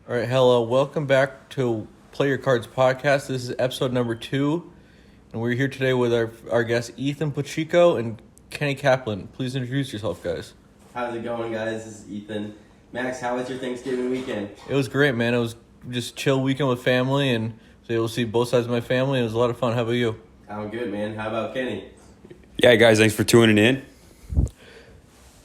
All right, hello. Welcome back to Play Your Cards podcast. This is episode number 2, and we're here today with our guests Ethan Pacheco and Kenny Kaplan. Please introduce yourself, guys. How's it going, guys? This is Ethan. Max, how was your Thanksgiving weekend? It was great, man. It was just chill weekend with family, and was able to see both sides of my family. It was a lot of fun. How about you? I'm good, man. How about Kenny? Yeah, guys, thanks for tuning in.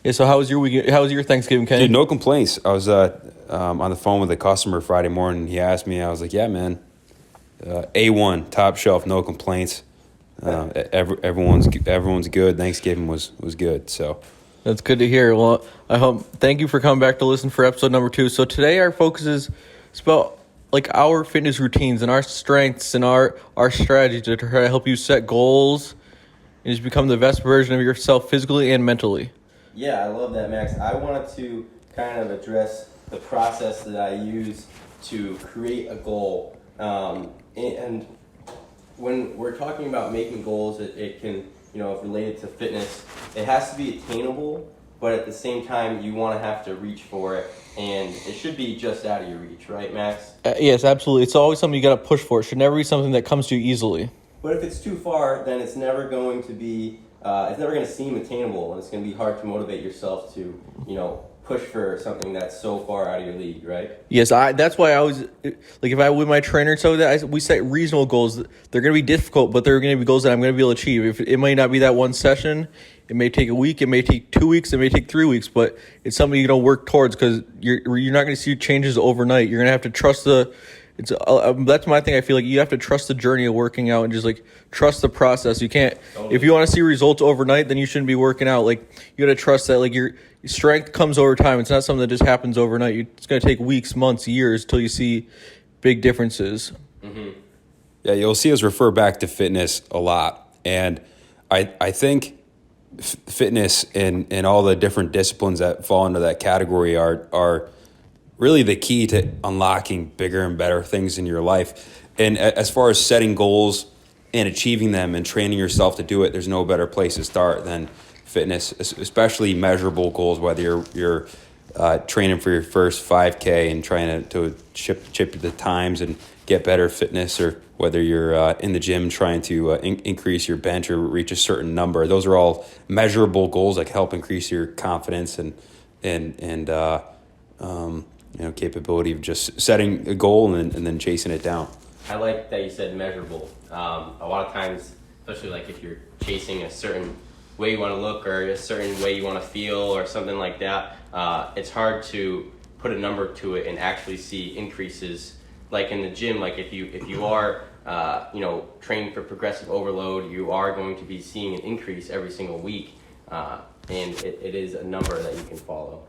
Yeah. So how was your weekend? How was your Thanksgiving, Kenny? Dude, no complaints. I was on the phone with a customer Friday morning. He asked me, I was like, yeah, man, A1, top shelf, no complaints. Everyone's good. Thanksgiving was good, so. That's good to hear. Well, thank you for coming back to listen for episode number 2. So today our focus is about like our fitness routines and our strengths and our strategy to try to help you set goals and just become the best version of yourself physically and mentally. Yeah, I love that, Max. I wanted to kind of address the process that I use to create a goal. And when we're talking about making goals, it can, if related to fitness, it has to be attainable, but at the same time, you want to have to reach for it, and it should be just out of your reach, right, Max? Yes, absolutely. It's always something you got to push for. It should never be something that comes to you easily. But if it's too far, then it's never going to be, it's never going to seem attainable, and it's going to be hard to motivate yourself to, push for something that's so far out of your league, right? Yes, that's why I always, like if I with my trainer and so that we set reasonable goals. They're going to be difficult, but they're going to be goals that I'm going to be able to achieve. If it might not be that one session, it may take a week, it may take 2 weeks, it may take 3 weeks, but it's something you're going to work towards because you're not going to see changes overnight. You're going to have to trust that's my thing. I feel like you have to trust the journey of working out and just like trust the process. You can't, if you want to see results overnight, then you shouldn't be working out. Like you got to trust that like your strength comes over time. It's not something that just happens overnight. It's going to take weeks, months, years till you see big differences. Mm-hmm. Yeah, you'll see us refer back to fitness a lot. And I think fitness and all the different disciplines that fall into that category are really the key to unlocking bigger and better things in your life. And as far as setting goals and achieving them and training yourself to do it, there's no better place to start than fitness, especially measurable goals, whether you're training for your first 5K and trying to chip the times and get better fitness, or whether you're in the gym trying to increase your bench or reach a certain number. Those are all measurable goals that help increase your confidence and capability of just setting a goal and then chasing it down. I like that you said measurable. A lot of times, especially like if you're chasing a certain way you want to look or a certain way you want to feel or something like that, it's hard to put a number to it and actually see increases. Like in the gym, like if you are training for progressive overload, you are going to be seeing an increase every single week, and it is a number that you can follow.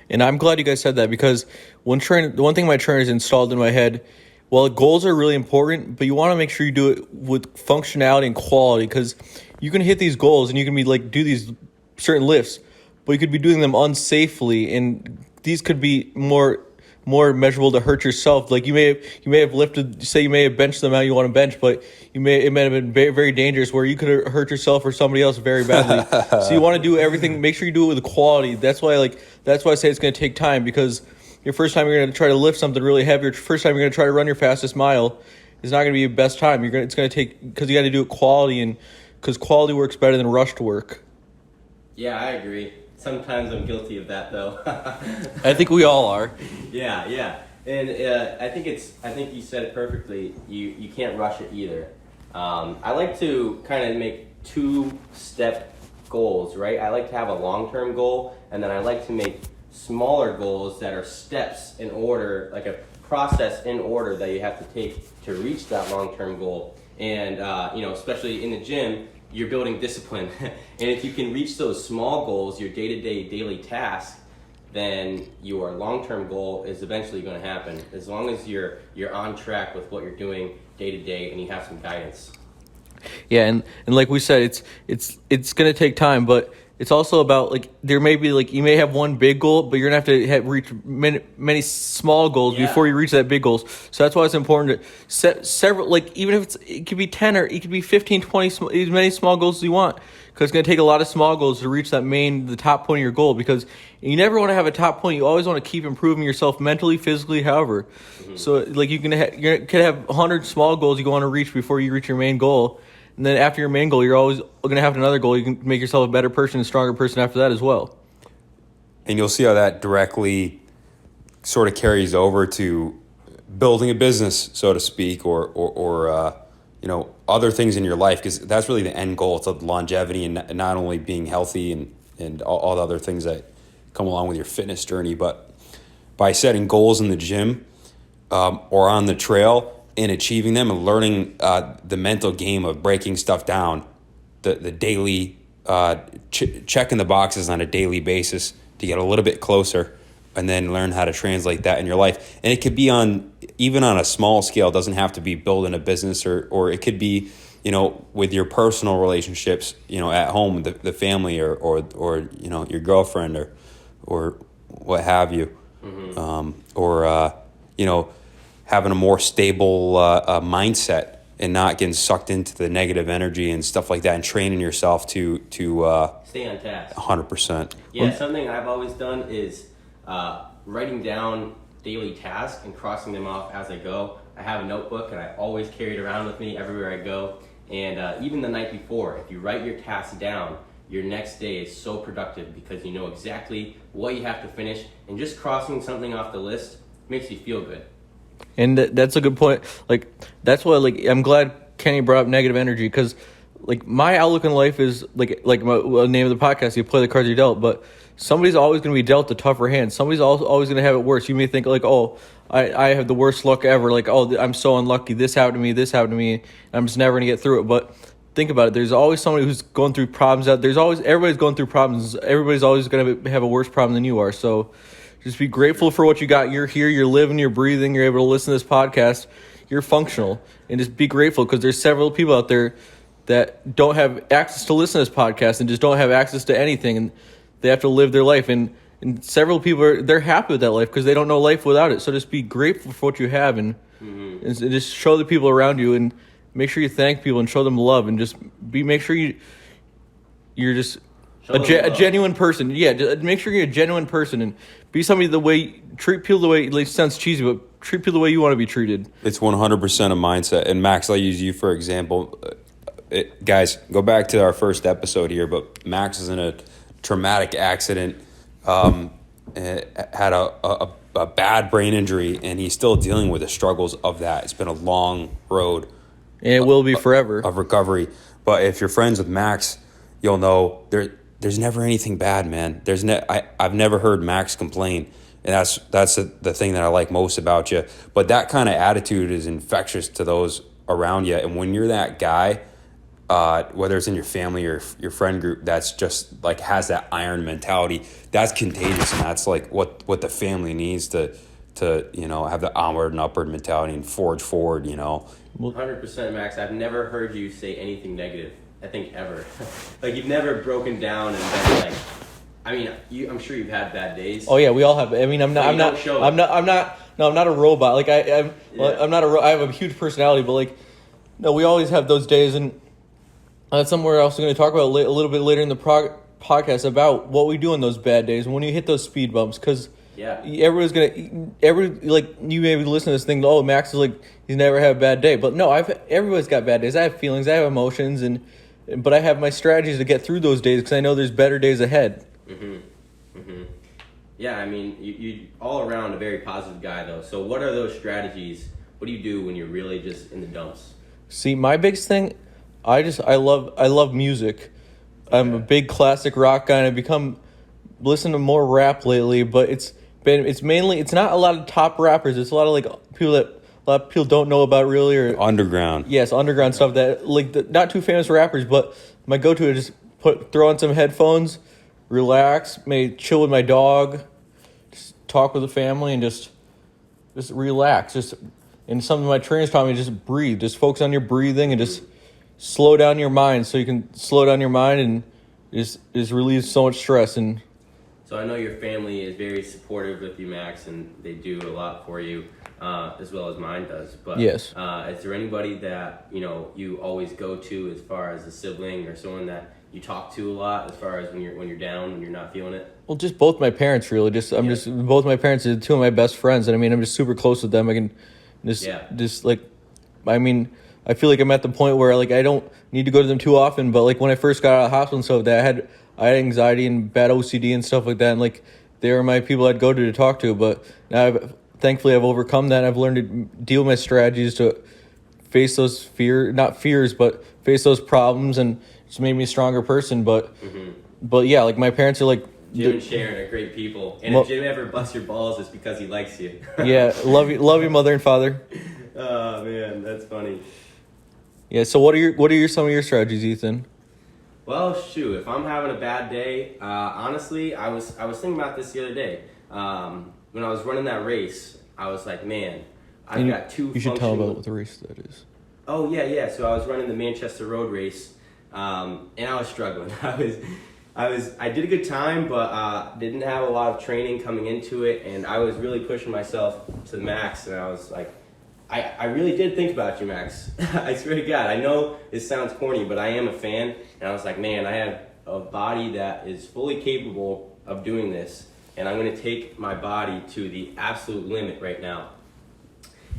And I'm glad you guys said that because the one thing my trainer's installed in my head, well, goals are really important, but you want to make sure you do it with functionality and quality because you can hit these goals and you can be like do these certain lifts, but you could be doing them unsafely, and these could be more measurable to hurt yourself. Like you may have lifted, say you may have benched the amount you want to bench, but it may have been very, very dangerous where you could have hurt yourself or somebody else very badly. So you want to do everything, make sure you do it with quality. That's why I say it's going to take time, because your first time you're going to try to lift something really heavy, your first time you're going to try to run your fastest mile is not going to be your best time. It's going to take, because you got to do it quality, and because quality works better than rushed work. Yeah, I agree. Sometimes I'm guilty of that, though. I think we all are. Yeah, and I think you said it perfectly. You can't rush it either. I like to kind of make 2-step goals, right? I like to have a long-term goal, and then I like to make smaller goals that are steps in order, like a process in order that you have to take to reach that long-term goal. And especially in the gym, you're building discipline. And if you can reach those small goals, your day-to-day daily task, then your long-term goal is eventually going to happen, as long as you're on track with what you're doing day to day and you have some guidance. Yeah, and like we said, it's going to take time, but it's also about like there may be like you may have one big goal, but you're gonna have to reach many small goals before you reach that big goals. So that's why it's important to set several, like even if it could be 10 or it could be 15, 20, as many small goals as you want, because it's gonna take a lot of small goals to reach the top point of your goal. Because you never want to have a top point. You always want to keep improving yourself mentally, physically, however. So like you could have 100 small goals you want to reach before you reach your main goal. And then after your main goal, you're always going to have another goal. You can make yourself a better person, a stronger person after that as well. And you'll see how that directly sort of carries over to building a business, so to speak, or other things in your life, because that's really the end goal. It's the longevity and not only being healthy and all the other things that come along with your fitness journey, but by setting goals in the gym or on the trail, in achieving them and learning the mental game of breaking stuff down, the daily checking the boxes on a daily basis to get a little bit closer, and then learn how to translate that in your life. And it could be even on a small scale. It doesn't have to be building a business, or it could be with your personal relationships, at home, the family, or your girlfriend or what have you, having a more stable mindset and not getting sucked into the negative energy and stuff like that, and training yourself to stay on task. 100%. Yeah, something I've always done is writing down daily tasks and crossing them off as I go. I have a notebook and I always carry it around with me everywhere I go. And even the night before, if you write your tasks down, your next day is so productive because you know exactly what you have to finish, and just crossing something off the list makes you feel good. And that's a good point. Like that's why, like, I'm glad Kenny brought up negative energy, because like my outlook in life is like my name of the podcast, you play the cards you're dealt, but somebody's always going to be dealt a tougher hand. Somebody's always going to have it worse. You may think like, oh, I have the worst luck ever. Like, oh, I'm so unlucky. This happened to me. And I'm just never going to get through it. But think about it. There's always somebody who's going through problems everybody's going through problems. Everybody's always going to have a worse problem than you are. So just be grateful for what you got. You're here, you're living, you're breathing, you're able to listen to this podcast. You're functional. And just be grateful, because there's several people out there that don't have access to listen to this podcast and just don't have access to anything. And they have to live their life. And several people they're happy with that life because they don't know life without it. So just be grateful for what you have, and just show the people around you, and make sure you thank people and show them love, and just make sure you're just a genuine person. Yeah, make sure you're a genuine person and be somebody treat people the way, it sounds cheesy, but treat people the way you want to be treated. It's 100% a mindset. And Max, I'll use you for example. Guys, go back to our first episode here, but Max is in a traumatic accident, had a bad brain injury, and he's still dealing with the struggles of that. It's been a long road. And it will be forever. Of recovery. But if you're friends with Max, you'll know there's never anything bad, man. I've never heard Max complain, and that's the thing that I like most about you. But that kind of attitude is infectious to those around you, and when you're that guy, whether it's in your family or your friend group, that's just like has that iron mentality, that's contagious, and that's like what the family needs to have the onward and upward mentality and forge forward. 100%, Max. I've never heard you say anything negative, I think, ever. Like, you've never broken down and been like, I mean, I'm sure you've had bad days. Oh yeah, we all have. I mean, I'm not a robot. Like I have a huge personality, but like, no, we always have those days. And that's something we're also going to talk about a little bit later in the podcast about what we do on those bad days when you hit those speed bumps. Because everybody's you may be listening to this thing. Oh, Max is like, he's never had a bad day, but no, everybody's got bad days. I have feelings, I have emotions, but I have my strategies to get through those days because I know there's better days ahead. Yeah, I mean, you all around a very positive guy though. So what are those strategies? What do you do when you're really just in the dumps? See, my biggest thing, I love music. I'm a big classic rock guy, and I've listen to more rap lately, but it's not a lot of top rappers. It's a lot of a lot of people don't know about really, or underground. Yes, underground stuff that not too famous rappers. But my go-to is just throw on some headphones, relax, maybe chill with my dog, just talk with the family, and just relax. And something my trainers taught me, just breathe. Just focus on your breathing and just slow down your mind, so you can slow down your mind and just relieves so much stress. And So I know your family is very supportive with you, Max, and they do a lot for you, as well as mine does. But yes. Is there anybody that you always go to as far as a sibling or someone that you talk to a lot as far as when you're down, when you're not feeling it? Well, just both my parents, really. Just both my parents are two of my best friends, and I mean, I'm just super close with them. I can just like, I mean, I feel like I'm at the point where like I don't need to go to them too often. But like when I first got out of the hospital and stuff, that I had anxiety and bad OCD and stuff like that, and like they were my people I'd go to talk to. But now, thankfully, I've overcome that. And I've learned to deal with my strategies to face those not fears, but face those problems, and it's made me a stronger person. But yeah, like my parents are like. Jim and Sharon are great people, and if Jim ever busts your balls, it's because he likes you. Yeah, love you, mother and father. Oh man, that's funny. Yeah. So what are some of your strategies, Ethan? Well, shoot, if I'm having a bad day, honestly, I was thinking about this the other day. When I was running that race, I was like, man, I've got two. You should tell about what the race that is. Oh yeah. So I was running the Manchester Road race, and I was struggling. I did a good time, but didn't have a lot of training coming into it, and I was really pushing myself to the max. And I was like, I really did think about you, Max. I swear to God. I know this sounds corny, but I am a fan, and I was like, man, I have a body that is fully capable of doing this, and I'm going to take my body to the absolute limit right now.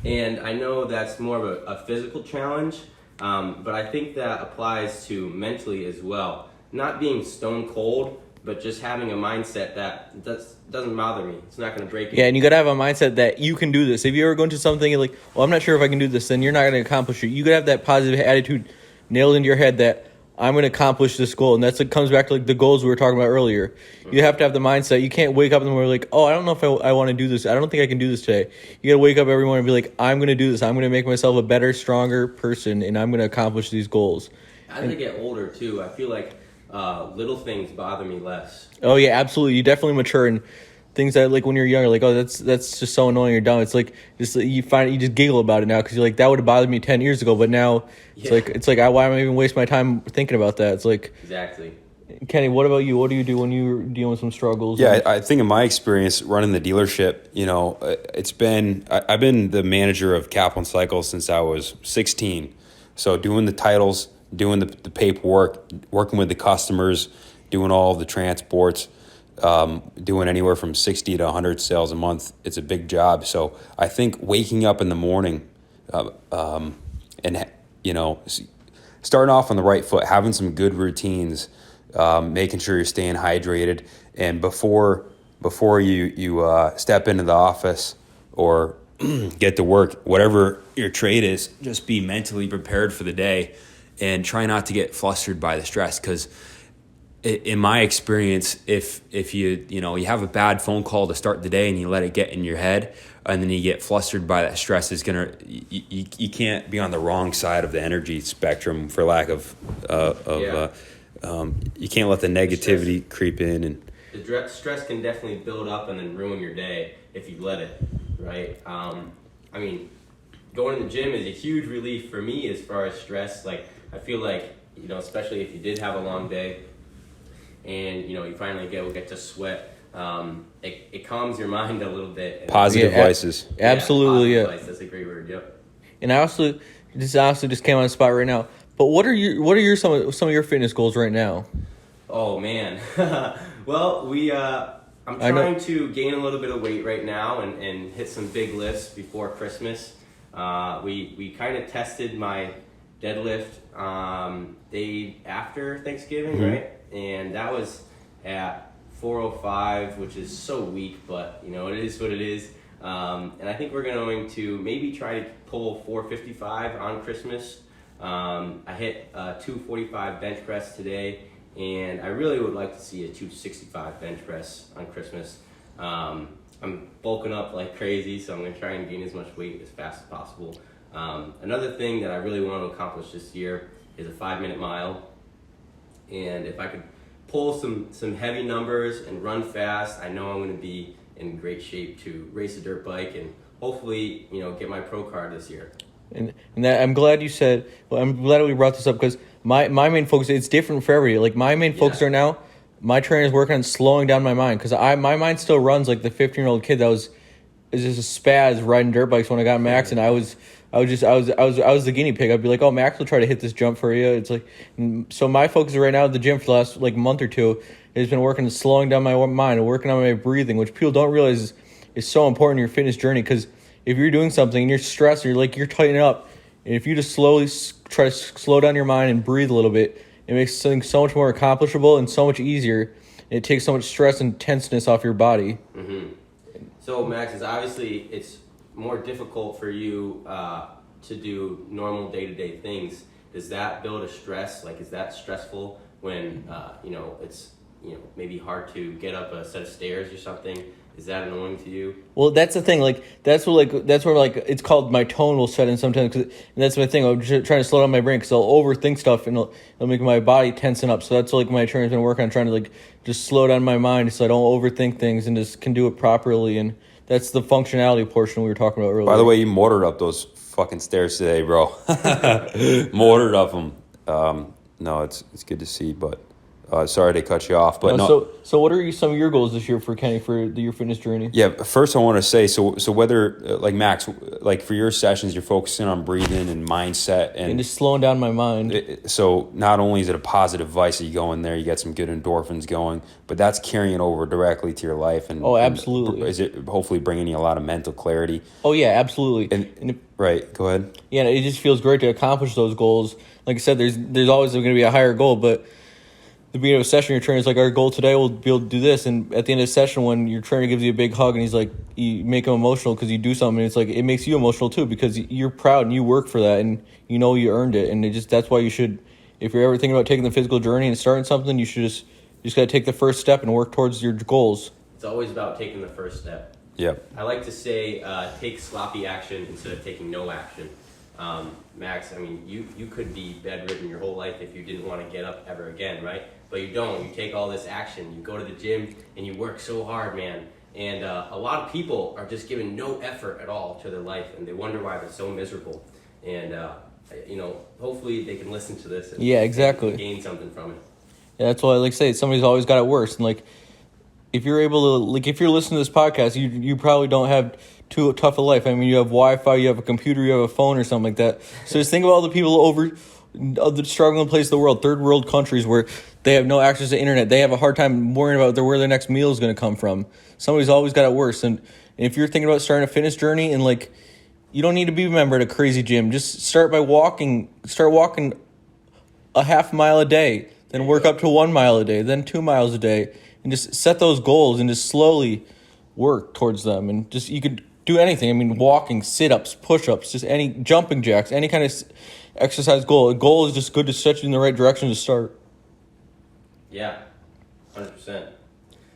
And I know that's more of a physical challenge, but I think that applies to mentally as well. Not being stone cold, but just having a mindset that doesn't bother me. It's not going to break you. Yeah, and you got to have a mindset that you can do this. If you ever go into something and like, well, I'm not sure if I can do this, then you're not going to accomplish it. You got to have that positive attitude nailed into your head that I'm going to accomplish this goal. And that's what comes back to like the goals we were talking about earlier. You have to have the mindset. You can't wake up in the morning like, oh, I don't know if I want to do this. I don't think I can do this today. You got to wake up every morning and be like, I'm going to do this. I'm going to make myself a better, stronger person, and I'm going to accomplish these goals. As I get older, too, I feel like little things bother me less. Oh yeah, absolutely. You definitely mature, and things that like when you're younger, like oh that's just so annoying or dumb. It's like just you just giggle about it now because you're like that would have bothered me 10 years ago, but now it's like why am I even waste my time thinking about that? It's like exactly. Kenny, what about you? What do you do when you're dealing with some struggles? Yeah, I think in my experience running the dealership, I've been the manager of Kaplan Cycles since I was 16. So doing the titles, doing the paperwork, working with the customers, doing all of the transports, doing anywhere from 60 to 100 sales a month. It's a big job. So I think waking up in the morning and starting off on the right foot, having some good routines, making sure you're staying hydrated, and before you step into the office or get to work, whatever your trade is, just be mentally prepared for the day. And try not to get flustered by the stress, because in my experience, if you have a bad phone call to start the day and you let it get in your head and then you get flustered by that stress, you can't be on the wrong side of the energy spectrum, for lack of you can't let the negativity creep in. And the stress can definitely build up and then ruin your day if you let it, right? I mean, going to the gym is a huge relief for me as far as stress. Like, I feel like, especially if you did have a long day and, you finally get to sweat, it calms your mind a little bit. Positive voices. Absolutely, yeah. That's a great word, yep. And I also, just came on the spot right now, but what are some of your fitness goals right now? Oh, man. Well, I'm trying to gain a little bit of weight right now and hit some big lifts before Christmas. We kind of tested my deadlift day after Thanksgiving, right? And that was at 405, which is so weak, but it is what it is. And I think we're going to maybe try to pull 455 on Christmas. I hit 245 bench press today, and I really would like to see a 265 bench press on Christmas. I'm bulking up like crazy, so I'm going to try and gain as much weight as fast as possible. Another thing that I really want to accomplish this year is a 5-minute mile. And if I could pull some heavy numbers and run fast, I know I'm going to be in great shape to race a dirt bike and hopefully, get my pro card this year. And that I'm glad you said. Well, I'm glad we brought this up because my main focus, it's different for everybody. Like my main focus right now, my trainer is working on slowing down my mind because my mind still runs like the 15-year-old kid that was just a spaz riding dirt bikes when I got Max, and I was the guinea pig. I'd be like, oh, Max will try to hit this jump for you. It's like, so my focus right now at the gym for the last like month or two has been working on slowing down my mind and working on my breathing, which people don't realize is so important in your fitness journey. Because if you're doing something and you're stressed, or you're tightening up, and if you just slowly try to slow down your mind and breathe a little bit, it makes things so much more accomplishable and so much easier. And it takes so much stress and tenseness off your body. Mm-hmm. So Max, it's more difficult for you to do normal day-to-day things. Does that build a stress? Like, is that stressful when it's maybe hard to get up a set of stairs or something? Is that annoying to you? Well, that's the thing. That's where it's called my tone will set in sometimes. And that's my thing. I'm just trying to slow down my brain because I'll overthink stuff and it'll make my body tensen up. So that's my trainer's been working on, trying to just slow down my mind so I don't overthink things and just can do it properly. And that's the functionality portion we were talking about earlier. By the way, you mortared up those fucking stairs today, bro. Mortared up them. No, it's good to see, but sorry to cut you off. But no. So what are some of your goals this year for Kenny for your fitness journey? Yeah, first I want to say, so whether like Max, like for your sessions, you're focusing on breathing and mindset and just slowing down my mind. So not only is it a positive vice that you go in there, you get some good endorphins going, but that's carrying over directly to your life. And absolutely. And is it hopefully bringing you a lot of mental clarity? Oh yeah, absolutely. And right, go ahead. Yeah, it just feels great to accomplish those goals. Like I said, there's always going to be a higher goal, but the beginning of a session, your trainer's like, our goal today will be able to do this. And at the end of the session, when your trainer gives you a big hug and he's like, you make him emotional because you do something, and it's like, it makes you emotional too because you're proud and you work for that and you know you earned it. And that's why you should, if you're ever thinking about taking the physical journey and starting something, you just got to take the first step and work towards your goals. It's always about taking the first step. Yep. I like to say, take sloppy action instead of taking no action. Max, I mean, you could be bedridden your whole life if you didn't want to get up ever again, right? But you don't. You take all this action. You go to the gym and you work so hard, man. And a lot of people are just giving no effort at all to their life, and they wonder why they're so miserable. And hopefully they can listen to this and exactly. gain something from it. Yeah, that's why I like to say somebody's always got it worse. And if you're able to, if you're listening to this podcast, you probably don't have too tough a life. I mean, you have Wi-Fi, you have a computer, you have a phone or something like that. So just think about all the people over the struggling place of the world, third world countries where they have no access to internet. They have a hard time worrying about where their next meal is going to come from. Somebody's always got it worse. And if you're thinking about starting a fitness journey and you don't need to be a member at a crazy gym. Just start by walking. Start walking a half mile a day, then work up to 1 mile a day, then 2 miles a day, and just set those goals and just slowly work towards them. And just you could do anything. I mean, walking, sit-ups, push-ups, just any jumping jacks, any kind of exercise goal. A goal is just good to set you in the right direction to start. Yeah, 100%.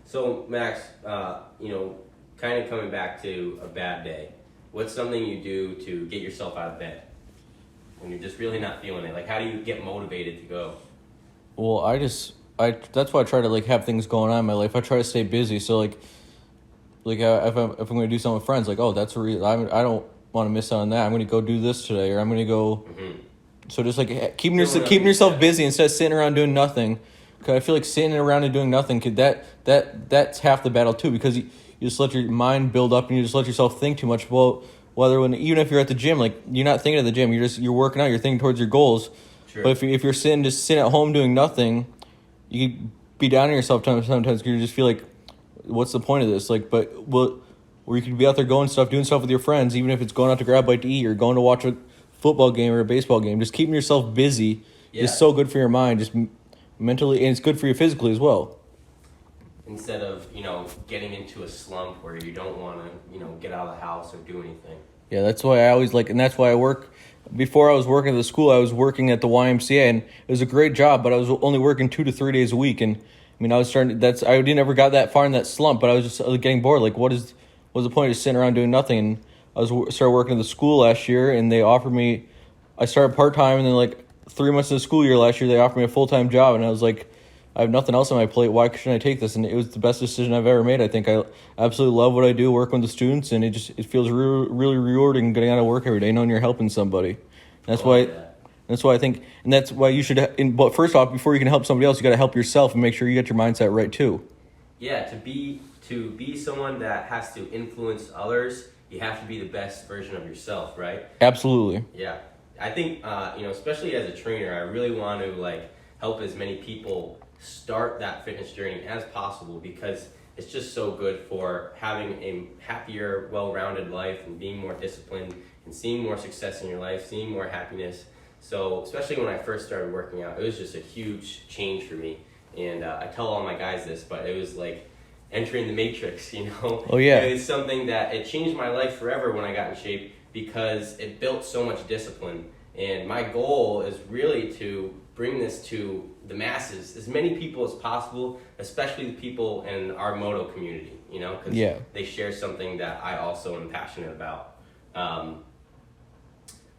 So, Max, kind of coming back to a bad day, what's something you do to get yourself out of bed when you're just really not feeling it? Like, how do you get motivated to go? Well, that's why I try to have things going on in my life. I try to stay busy. So if I'm going to do something with friends, that's a reason I don't want to miss out on that. I'm going to go do this today, or I'm going to go. Mm-hmm. So just keeping yourself busy instead of sitting around doing nothing. Because I feel like sitting around and doing nothing that's half the battle too. Because you just let your mind build up and you just let yourself think too much. Well, even if you're at the gym, you're not thinking at the gym. You're working out. You're thinking towards your goals. Sure. But if you're sitting at home doing nothing, you could be down on yourself sometimes because you just feel like, what's the point of this? Or you could be out there doing stuff with your friends, even if it's going out to grab a bite to eat or going to watch a football game or a baseball game. Just keeping yourself busy is so good for your mind, just mentally, and it's good for you physically as well. Instead of, getting into a slump where you don't want to, get out of the house or do anything. Yeah, that's why I always and that's why I work. Before I was working at the school, I was working at the YMCA, and it was a great job, but I was only working 2 to 3 days a week. And I mean, I didn't ever got that far in that slump, but I was just getting bored. What's the point of just sitting around doing nothing? And I started working at the school last year, and they offered me, I started part-time, and then 3 months of the school year last year, they offered me a full-time job, and I I have nothing else on my plate. Why shouldn't I take this? And it was the best decision I've ever made. I think I absolutely love what I do, work with the students, and it feels really rewarding getting out of work every day, knowing you're helping somebody. That's why. Yeah. That's why I think, and that's why you should. But first off, before you can help somebody else, you got to help yourself and make sure you get your mindset right too. Yeah, to be someone that has to influence others, you have to be the best version of yourself, right? Absolutely. Yeah, I think especially as a trainer, I really want to help as many people start that fitness journey as possible, because it's just so good for having a happier, well-rounded life and being more disciplined and seeing more success in your life, seeing more happiness. So especially when I first started working out, it was just a huge change for me. And I tell all my guys this, but it was like entering the matrix, Oh, yeah. It was something that it changed my life forever when I got in shape, because it built so much discipline. And my goal is really to bring this to the masses, as many people as possible, especially the people in our moto community, because they share something that I also am passionate about.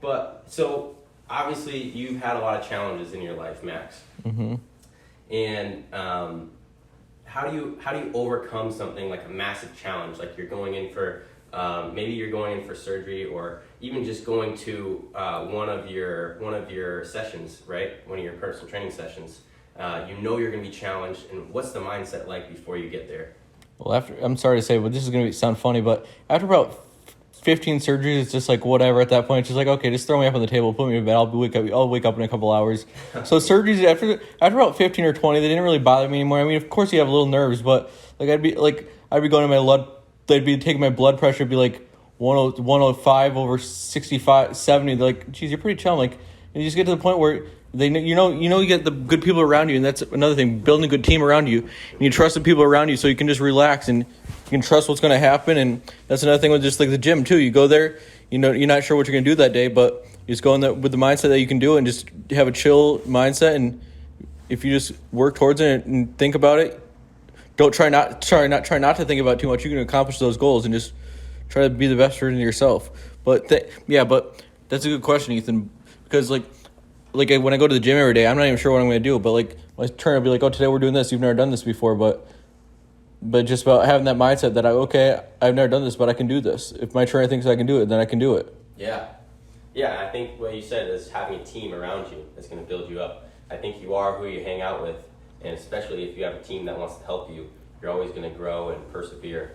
But so obviously you've had a lot of challenges in your life, Max. Mm-hmm. And how do you overcome something like a massive challenge, like you're going in for maybe you're going in for surgery, or even just going to one of your sessions, right? One of your personal training sessions. You're going to be challenged, and what's the mindset like before you get there? Well, I'm sorry to say, but this is going to sound funny, but after about 15 surgeries, it's just like whatever at that point. It's just like, okay, just throw me up on the table, put me in bed. I'll wake up in a couple hours. So surgeries after about 15 or 20, they didn't really bother me anymore. I mean, of course you have little nerves, but I'd be going to my blood. They'd be taking my blood pressure, it'd be like 105 over 65, 70. They're like, geez, you're pretty chill. I'm like, and you just get to the point where you get the good people around you, and that's another thing, building a good team around you. And you trust the people around you, so you can just relax and you can trust what's going to happen. And that's another thing with just like the gym too. You go there, you're not sure what you're going to do that day, but you just go in there with the mindset that you can do it, and just have a chill mindset. And if you just work towards it and think about it, try not to think about it too much. You can accomplish those goals and just try to be the best version of yourself. But but that's a good question, Ethan, because like when I go to the gym every day, I'm not even sure what I'm going to do. But like my trainer will be like, "Oh, today we're doing this. You've never done this before." But just about having that mindset that I've never done this, but I can do this. If my trainer thinks I can do it, then I can do it. Yeah. I think what you said is having a team around you that's going to build you up. I think you are who you hang out with, and especially if you have a team that wants to help you, you're always going to grow and persevere.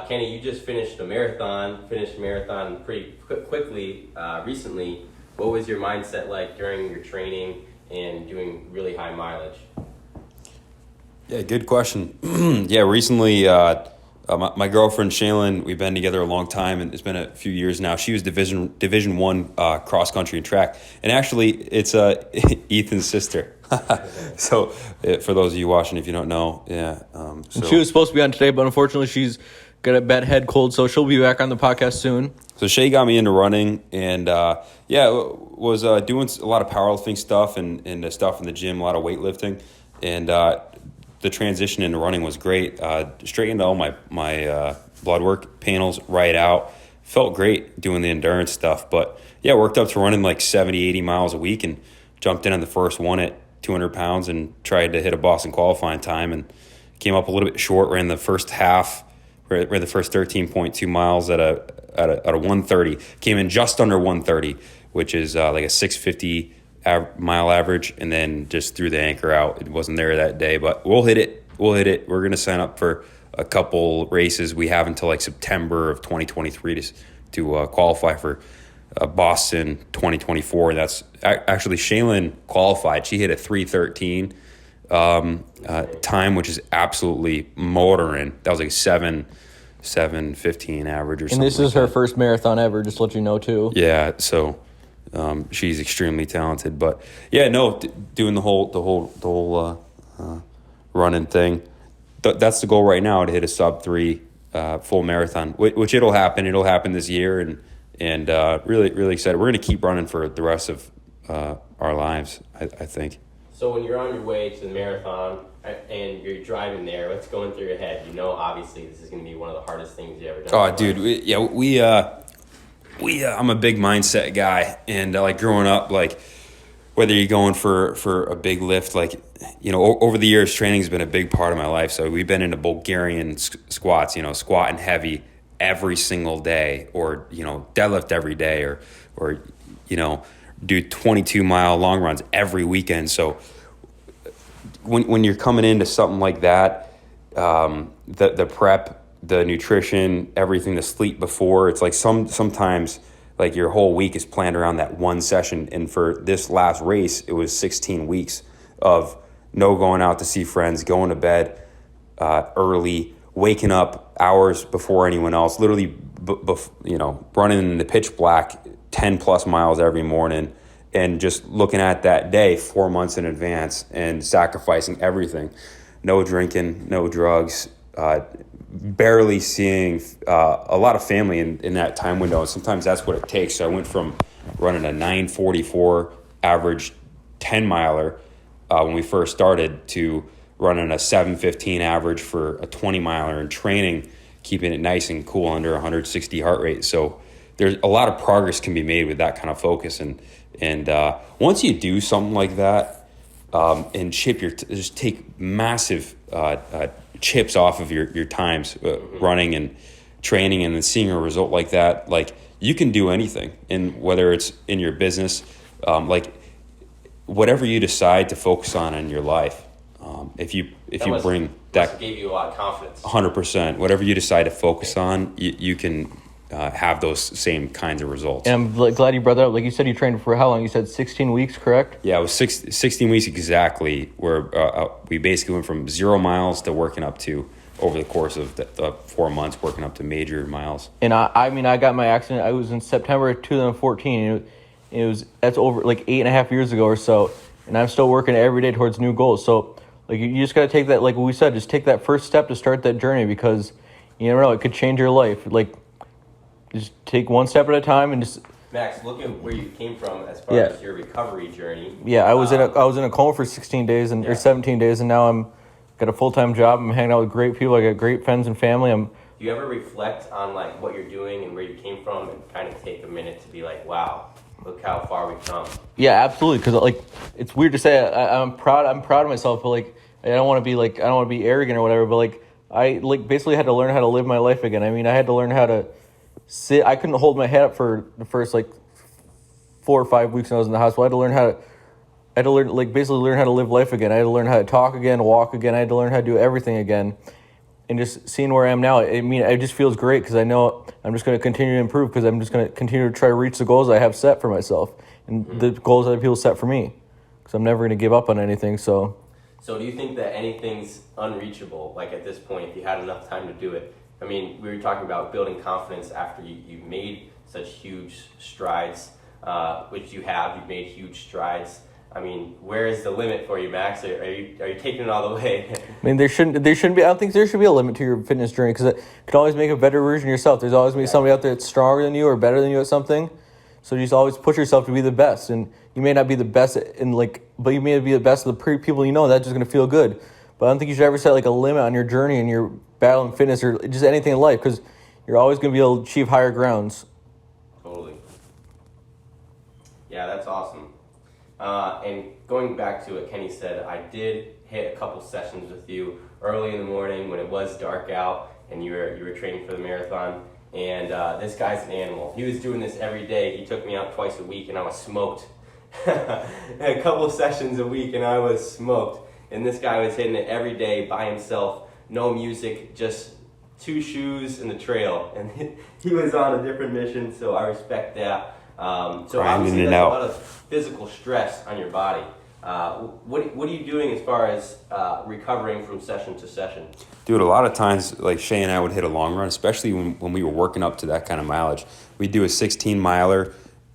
Kenny, you just finished a marathon. Pretty quickly recently. What was your mindset like during your training and doing really high mileage? Yeah, good question. Recently, my girlfriend Shaylin, we've been together a long time, and it's been a few years now. She was Division I cross country and track, and actually, it's Ethan's sister. So, for those of you watching, if you don't know, And she was supposed to be on today, but unfortunately, she's got a bad head cold, so she'll be back on the podcast soon. So Shay got me into running, and was doing a lot of powerlifting stuff and stuff in the gym, a lot of weightlifting, and the transition into running was great. Straightened all my blood work panels right out. Felt great doing the endurance stuff, but worked up to running like 70, 80 miles a week, and jumped in on the first one at 200 pounds and tried to hit a Boston qualifying time, and came up a little bit short. Ran the first 13.2 miles at a 130. Came in just under 130, which is like a 650 mile average, and then just threw the anchor out. It wasn't there that day, but we'll hit it. We're going to sign up for a couple races. We have until like September of 2023 to qualify for Boston 2024. That's actually Shaylin qualified. She hit a 3:13 time, which is absolutely motoring. That was like 7:15 average or something. And this is her first marathon ever, just to let you know too. Yeah, so she's extremely talented. But doing the whole running thing. That's the goal right now, to hit a sub-3 full marathon, which it'll happen. It'll happen this year, and really, really excited. We're going to keep running for the rest of our lives, I think. So when you're on your way to the marathon and you're driving there, what's going through your head? Obviously this is going to be one of the hardest things you ever done. Oh, dude, I'm a big mindset guy, and like growing up, like whether you're going for a big lift, like, over the years, training has been a big part of my life. So we've been into Bulgarian squats, squatting heavy every single day, or, deadlift every day, or, do 22-mile long runs every weekend. So when you're coming into something like that, the prep, the nutrition, everything, the sleep before, it's like sometimes like your whole week is planned around that one session. And for this last race, it was 16 weeks of no going out to see friends, going to bed early, waking up hours before anyone else, literally, running in the pitch black 10 plus miles every morning, and just looking at that day 4 months in advance and sacrificing everything. No drinking, no drugs, barely seeing a lot of family in that time window. And sometimes that's what it takes. So I went from running a 9:44 average 10 miler when we first started to running a 7:15 average for a 20 miler and training, keeping it nice and cool under 160 heart rate. So there's a lot of progress can be made with that kind of focus. And once you do something like that, and just take massive chips off of your times running and training, and then seeing a result like that, like, you can do anything. And whether it's in your business, like whatever you decide to focus on in your life, if you bring that, gave you a lot of confidence. 100%, whatever you decide to focus on, you can have those same kinds of results. And I'm glad you brought that up. Like you said, you trained for how long? You said 16 weeks, correct? Yeah, it was 16 weeks exactly, where we basically went from 0 miles to working up to, over the course of the 4 months, working up to major miles. And I got my accident. I was in September of 2014. And that's over like 8.5 years ago or so. And I'm still working every day towards new goals. So like you just got to take that, like we said, just take that first step to start that journey, because you never know, it could change your life. Like, just take one step at a time and just. Max, look at where you came from as far as your recovery journey. Yeah, I was in a coma for 16 days or 17 days, and now I'm got a full-time job. I'm hanging out with great people. I got great friends and family. Do you ever reflect on like what you're doing and where you came from, and kind of take a minute to be like, wow, look how far we've come? Yeah, absolutely. Because like, it's weird to say I'm proud. I'm proud of myself, but like, I don't want to be arrogant or whatever. But like, I like basically had to learn how to live my life again. I mean, I had to learn how to sit. I couldn't hold my head up for the first like 4 or 5 weeks when I was in the hospital. I had to learn how to live life again. I had to learn how to talk again, walk again. I had to learn how to do everything again. And just seeing where I am now, I mean, it just feels great, because I know I'm just going to continue to improve, because I'm just going to continue to try to reach the goals I have set for myself and the goals that people set for me, because I'm never going to give up on anything. So do you think that anything's unreachable, like at this point, if you had enough time to do it? I mean, we were talking about building confidence after you've made such huge strides, which you've made huge strides. I mean, where is the limit for you, Max? Are you taking it all the way? I mean, there shouldn't be. I don't think there should be a limit to your fitness journey, because it can always make a better version of yourself. There's always going to be somebody out there that's stronger than you or better than you at something. So you just always push yourself to be the best, and you may not be the best but you may be the best of the people you know. That's just going to feel good. But I don't think you should ever set like a limit on your journey and your battle in fitness or just anything in life, because you're always going to be able to achieve higher grounds. Totally. Yeah, that's awesome. And going back to what Kenny said, I did hit a couple sessions with you early in the morning when it was dark out and you were training for the marathon. And this guy's an animal. He was doing this every day. He took me out twice a week, and I was smoked. A couple sessions a week, and I was smoked. And this guy was hitting it every day by himself, no music, just 2 shoes and the trail. And he was on a different mission, so I respect that. So obviously that's a lot of physical stress on your body. What are you doing as far as recovering from session to session? Dude, a lot of times, like Shay and I would hit a long run, especially when we were working up to that kind of mileage. We'd do a 16 miler,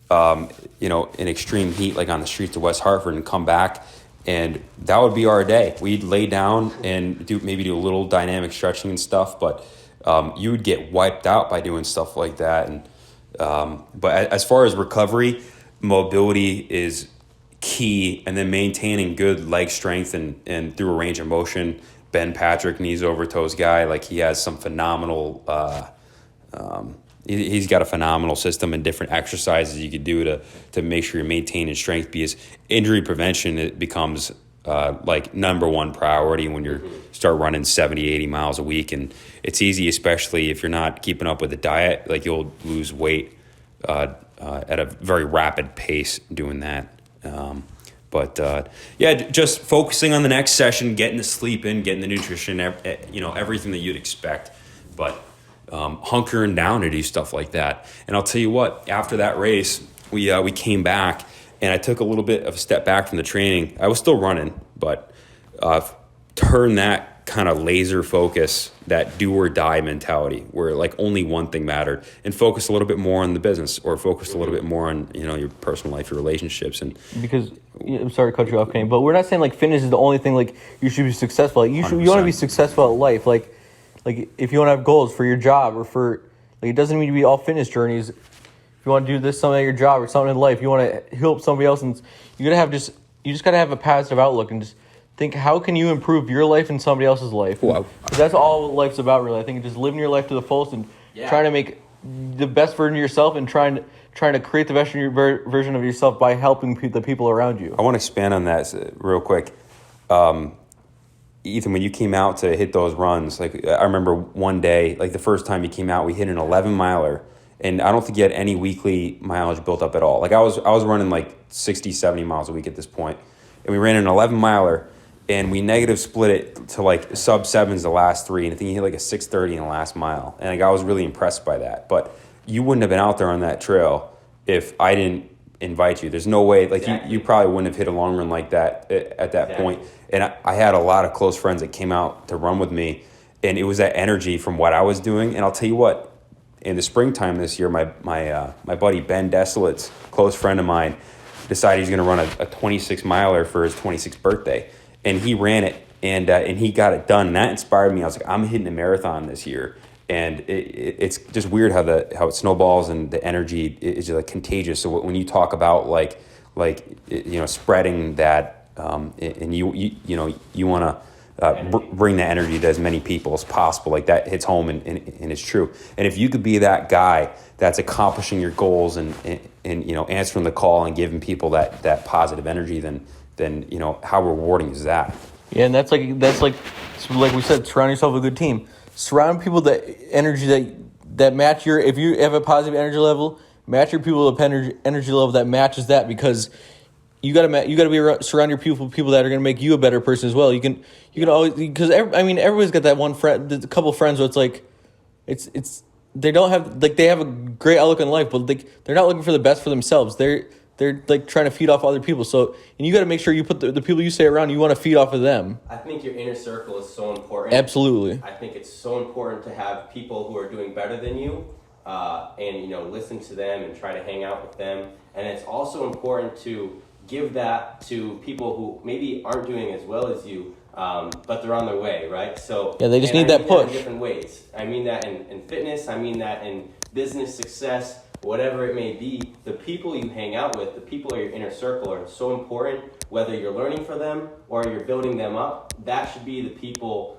in extreme heat, like on the streets of West Hartford, and come back, and that would be our day. We'd lay down and do a little dynamic stretching and stuff, but you would get wiped out by doing stuff like that. And but as far as recovery, mobility is key, and then maintaining good leg strength and through a range of motion. Ben Patrick, knees over toes guy, like he has some phenomenal he's got a phenomenal system and different exercises you could do to make sure you're maintaining strength, because injury prevention, it becomes like number one priority when you start running 70, 80 miles a week. And it's easy, especially if you're not keeping up with the diet, like you'll lose weight at a very rapid pace doing that. Just focusing on the next session, getting the sleep in, getting the nutrition, everything that you'd expect. But hunkering down to do stuff like that. And I'll tell you what, after that race, we came back, and I took a little bit of a step back from the training. I was still running, but turned that kind of laser focus, that do or die mentality, where like only one thing mattered, and focus a little bit more on the business, or focus a little bit more on your personal life, your relationships. And because I'm sorry to cut you off, Kenny, but we're not saying like fitness is the only thing like you should be successful. Like you want to be successful at life. Like if you want to have goals for your job, or for like, it doesn't need to be all fitness journeys. If you want to do this something at your job or something in life, you want to help somebody else, and you just gotta have a positive outlook and just think, how can you improve your life and somebody else's life? Wow. That's all life's about, really. I think just living your life to the fullest and trying to make the best version of yourself, and trying to create the best version of yourself by helping the people around you. I want to expand on that real quick. Ethan, when you came out to hit those runs, like I remember one day, like the first time you came out, we hit an 11 miler, and I don't think you had any weekly mileage built up at all. Like I was running like 60, 70 miles a week at this point, and we ran an 11 miler, and we negative split it to like sub sevens the last three, and I think you hit like a 6:30 in the last mile, and like I was really impressed by that. But you wouldn't have been out there on that trail if I didn't invite you. There's no way, like you probably wouldn't have hit a long run like that at that point. And I had a lot of close friends that came out to run with me, and it was that energy from what I was doing. And I'll tell you what, in the springtime this year, my buddy Ben Desolate's close friend of mine decided he's going to run a 26 miler for his 26th birthday, and he ran it, and he got it done. And that inspired me. I was like, I'm hitting a marathon this year. And it's just weird how it snowballs, and the energy is just like contagious. So when you talk about like spreading that, and you want to bring that energy to as many people as possible, like that hits home, and it's true. And if you could be that guy that's accomplishing your goals and answering the call and giving people that positive energy, then how rewarding is that? Yeah, and that's like we said, surround yourself with a good team. Surround people that match your. If you have a positive energy level, match your people with energy level that matches that, because you gotta surround your people that are gonna make you a better person as well. You can always, because everybody's got that one friend, a couple friends where it's like, it's they don't have, like, they have a great outlook on life, but they're not looking for the best for themselves. They're like trying to feed off other people. So, and you got to make sure you put the people you stay around, you want to feed off of them. I think your inner circle is so important. Absolutely. I think it's so important to have people who are doing better than you, and listen to them and try to hang out with them. And it's also important to give that to people who maybe aren't doing as well as you, but they're on their way, right? So yeah, they just need that push. In different ways. I mean that in fitness. I mean that in business success. Whatever it may be, the people you hang out with, the people in your inner circle are so important, whether you're learning from them or you're building them up. That should be the people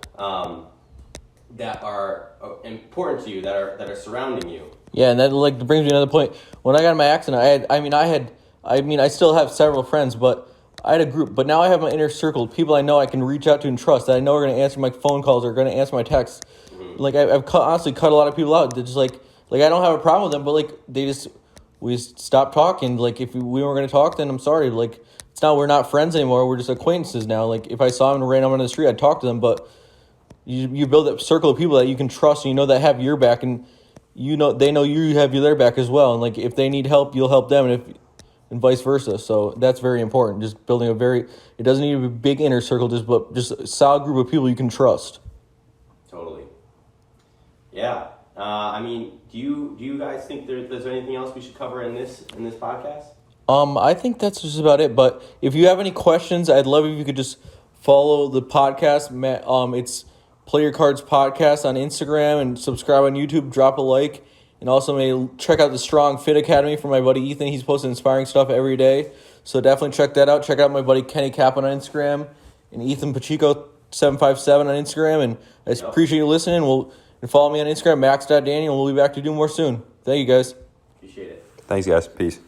that are important to you, that are surrounding you. Yeah, and that brings me to another point. When I got in my accident, I still have several friends, but I had a group. But now I have my inner circle, people I know I can reach out to and trust, that I know are going to answer my phone calls or going to answer my texts. Mm-hmm. Like I've honestly cut a lot of people out. They're just like I don't have a problem with them, but we stopped talking. Like if we weren't going to talk, then I'm sorry. Like we're not friends anymore. We're just acquaintances now. Like if I saw them and ran them on the street, I'd talk to them. But you build that circle of people that you can trust, and that have your back, and they know you have their back as well. And like if they need help, you'll help them, and vice versa. So that's very important. Just building it doesn't need to be a big inner circle, but just a solid group of people you can trust. Totally. Yeah. Do you guys think there's anything else we should cover in this podcast? I think that's just about it. But if you have any questions, I'd love if you could just follow the podcast. It's Play Your Cards Podcast on Instagram, and subscribe on YouTube. Drop a like, and also check out the Strong Fit Academy for my buddy Ethan. He's posting inspiring stuff every day, so definitely check that out. Check out my buddy Kenny Kaplan on Instagram, and Ethan Pacheco 757 on Instagram. And I appreciate you listening. And follow me on Instagram, max.daniel, and we'll be back to do more soon. Thank you guys. Appreciate it. Thanks, guys. Peace.